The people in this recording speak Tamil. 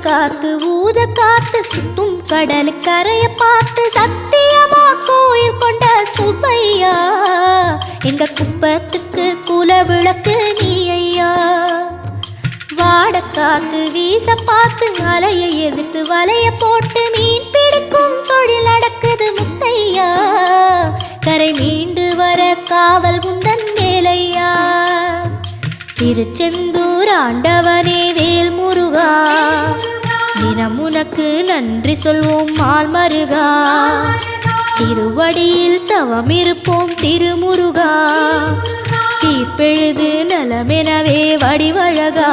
காத்து ஊத காத்து சுத்தும் கடலு கரைய பார்த்து சத்தியமா கோயில் கொண்ட சுப்பையா எங்க குப்பத்துக்கு குல விளக்கு நீ ஐயா. வாட காத்து வீச பார்த்து அலைய எதிர்த்து வலைய போட்டு மீன் பிடிக்கும் தொழில் நடக்குது முத்தையா. கரை மீண்டு வர காவல் உந்தன் வேலையா. திருச்செந்தூர் ஆண்டவனே வேல் முருகா தினம் உனக்கு நன்றி சொல்வோம் மால் மருகா. திருவடியில் தவம் இருப்போம் திருமுருகா. தீப்பெழுது நலமெனவே வடிவழகா.